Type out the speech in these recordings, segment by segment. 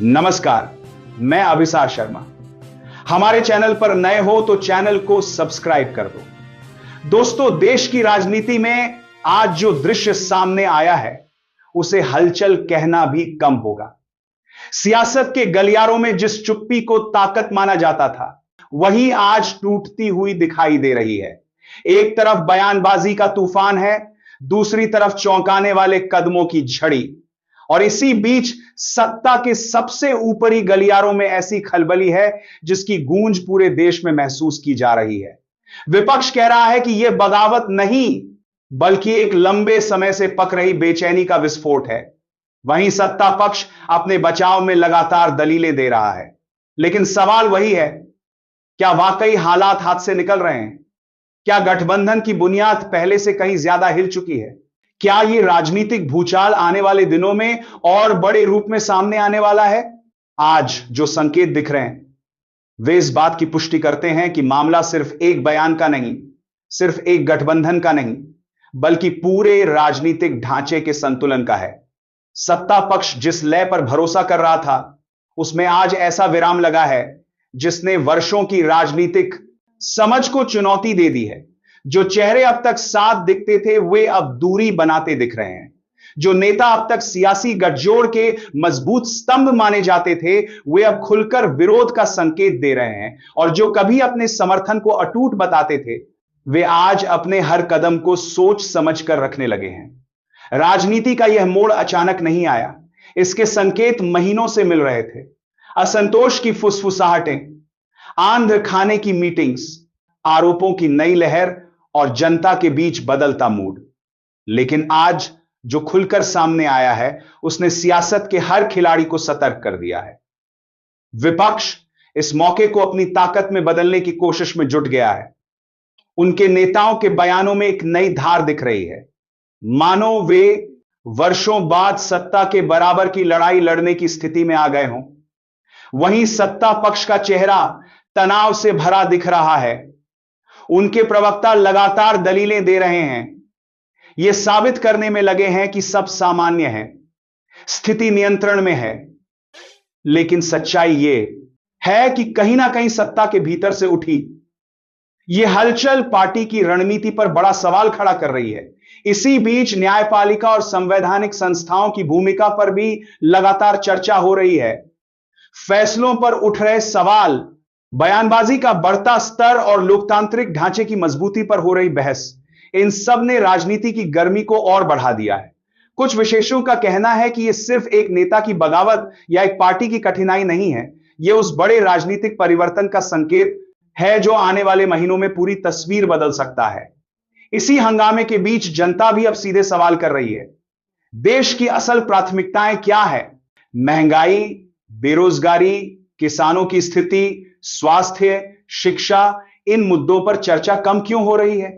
नमस्कार, मैं अभिसार शर्मा। हमारे चैनल पर नए हो तो चैनल को सब्सक्राइब कर दो। दोस्तों, देश की राजनीति में आज जो दृश्य सामने आया है उसे हलचल कहना भी कम होगा। सियासत के गलियारों में जिस चुप्पी को ताकत माना जाता था वही आज टूटती हुई दिखाई दे रही है। एक तरफ बयानबाजी का तूफान है, दूसरी तरफ चौंकाने वाले कदमों की झड़ी, और इसी बीच सत्ता के सबसे ऊपरी गलियारों में ऐसी खलबली है जिसकी गूंज पूरे देश में महसूस की जा रही है। विपक्ष कह रहा है कि यह बगावत नहीं बल्कि एक लंबे समय से पक रही बेचैनी का विस्फोट है। वहीं सत्ता पक्ष अपने बचाव में लगातार दलीलें दे रहा है। लेकिन सवाल वही है, क्या वाकई हालात हाथ से निकल रहे हैं? क्या गठबंधन की बुनियाद पहले से कहीं ज्यादा हिल चुकी है? क्या यह राजनीतिक भूचाल आने वाले दिनों में और बड़े रूप में सामने आने वाला है? आज जो संकेत दिख रहे हैं वे इस बात की पुष्टि करते हैं कि मामला सिर्फ एक बयान का नहीं, सिर्फ एक गठबंधन का नहीं, बल्कि पूरे राजनीतिक ढांचे के संतुलन का है। सत्ता पक्ष जिस लय पर भरोसा कर रहा था उसमें आज ऐसा विराम लगा है जिसने वर्षों की राजनीतिक समझ को चुनौती दे दी है। जो चेहरे अब तक साथ दिखते थे वे अब दूरी बनाते दिख रहे हैं। जो नेता अब तक सियासी गठजोड़ के मजबूत स्तंभ माने जाते थे वे अब खुलकर विरोध का संकेत दे रहे हैं, और जो कभी अपने समर्थन को अटूट बताते थे वे आज अपने हर कदम को सोच समझ कर रखने लगे हैं। राजनीति का यह मोड़ अचानक नहीं आया, इसके संकेत महीनों से मिल रहे थे। असंतोष की फुसफुसाहटें, आंध खाने की मीटिंग्स, आरोपों की नई लहर और जनता के बीच बदलता मूड। लेकिन आज जो खुलकर सामने आया है उसने सियासत के हर खिलाड़ी को सतर्क कर दिया है। विपक्ष इस मौके को अपनी ताकत में बदलने की कोशिश में जुट गया है। उनके नेताओं के बयानों में एक नई धार दिख रही है, मानो वे वर्षों बाद सत्ता के बराबर की लड़ाई लड़ने की स्थिति में आ गए हों। वहीं सत्ता पक्ष का चेहरा तनाव से भरा दिख रहा है। उनके प्रवक्ता लगातार दलीलें दे रहे हैं, यह साबित करने में लगे हैं कि सब सामान्य है, स्थिति नियंत्रण में है। लेकिन सच्चाई यह है कि कहीं ना कहीं सत्ता के भीतर से उठी यह हलचल पार्टी की रणनीति पर बड़ा सवाल खड़ा कर रही है। इसी बीच न्यायपालिका और संवैधानिक संस्थाओं की भूमिका पर भी लगातार चर्चा हो रही है। फैसलों पर उठ रहे सवाल, बयानबाजी का बढ़ता स्तर और लोकतांत्रिक ढांचे की मजबूती पर हो रही बहस, इन सब ने राजनीति की गर्मी को और बढ़ा दिया है। कुछ विशेषज्ञों का कहना है कि यह सिर्फ एक नेता की बगावत या एक पार्टी की कठिनाई नहीं है, यह उस बड़े राजनीतिक परिवर्तन का संकेत है जो आने वाले महीनों में पूरी तस्वीर बदल सकता है। इसी हंगामे के बीच जनता भी अब सीधे सवाल कर रही है, देश की असल प्राथमिकताएं क्या है? महंगाई, बेरोजगारी, किसानों की स्थिति, स्वास्थ्य, शिक्षा, इन मुद्दों पर चर्चा कम क्यों हो रही है?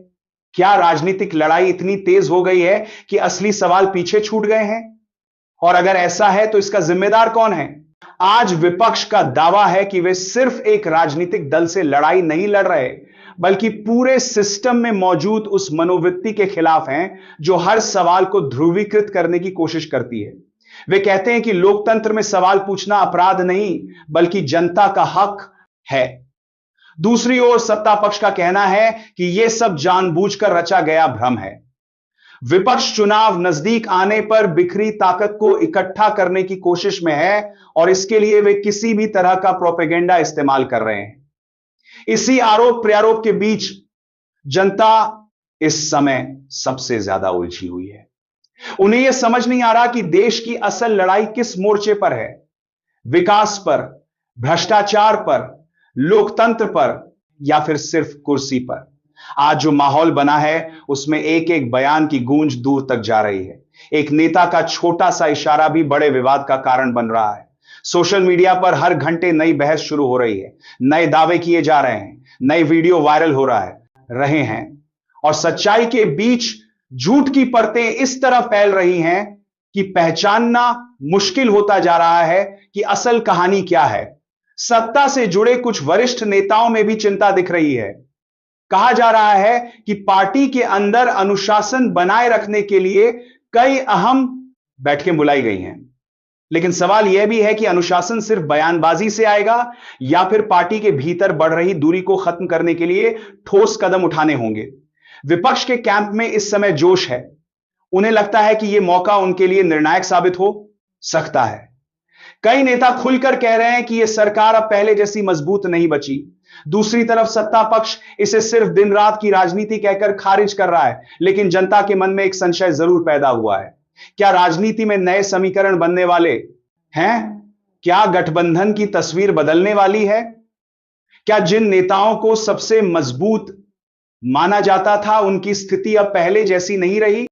क्या राजनीतिक लड़ाई इतनी तेज हो गई है कि असली सवाल पीछे छूट गए हैं? और अगर ऐसा है तो इसका जिम्मेदार कौन है? आज विपक्ष का दावा है कि वे सिर्फ एक राजनीतिक दल से लड़ाई नहीं लड़ रहे बल्कि पूरे सिस्टम में मौजूद उस मनोवृत्ति के खिलाफ हैं जो हर सवाल को ध्रुवीकृत करने की कोशिश करती है। वे कहते हैं कि लोकतंत्र में सवाल पूछना अपराध नहीं बल्कि जनता का हक है। दूसरी ओर सत्ता पक्ष का कहना है कि यह सब जानबूझकर रचा गया भ्रम है। विपक्ष चुनाव नजदीक आने पर बिखरी ताकत को इकट्ठा करने की कोशिश में है और इसके लिए वे किसी भी तरह का प्रोपेगेंडा इस्तेमाल कर रहे हैं। इसी आरोप प्रत्यारोप के बीच जनता इस समय सबसे ज्यादा उलझी हुई है। उन्हें यह समझ नहीं आ रहा कि देश की असल लड़ाई किस मोर्चे पर है, विकास पर, भ्रष्टाचार पर, लोकतंत्र पर या फिर सिर्फ कुर्सी पर। आज जो माहौल बना है उसमें एक एक बयान की गूंज दूर तक जा रही है। एक नेता का छोटा सा इशारा भी बड़े विवाद का कारण बन रहा है। सोशल मीडिया पर हर घंटे नई बहस शुरू हो रही है, नए दावे किए जा रहे हैं, नए वीडियो वायरल हो रहे हैं और सच्चाई के बीच झूठ की परतें इस तरह फैल रही हैं कि पहचानना मुश्किल होता जा रहा है कि असल कहानी क्या है। सत्ता से जुड़े कुछ वरिष्ठ नेताओं में भी चिंता दिख रही है। कहा जा रहा है कि पार्टी के अंदर अनुशासन बनाए रखने के लिए कई अहम बैठकें बुलाई गई हैं। लेकिन सवाल यह भी है कि अनुशासन सिर्फ बयानबाजी से आएगा या फिर पार्टी के भीतर बढ़ रही दूरी को खत्म करने के लिए ठोस कदम उठाने होंगे। विपक्ष के कैंप में इस समय जोश है। उन्हें लगता है कि यह मौका उनके लिए निर्णायक साबित हो सकता है। कई नेता खुलकर कह रहे हैं कि यह सरकार अब पहले जैसी मजबूत नहीं बची। दूसरी तरफ सत्ता पक्ष इसे सिर्फ दिन रात की राजनीति कहकर खारिज कर रहा है। लेकिन जनता के मन में एक संशय जरूर पैदा हुआ है। क्या राजनीति में नए समीकरण बनने वाले हैं? क्या गठबंधन की तस्वीर बदलने वाली है? क्या जिन नेताओं को सबसे मजबूत माना जाता था उनकी स्थिति अब पहले जैसी नहीं रही?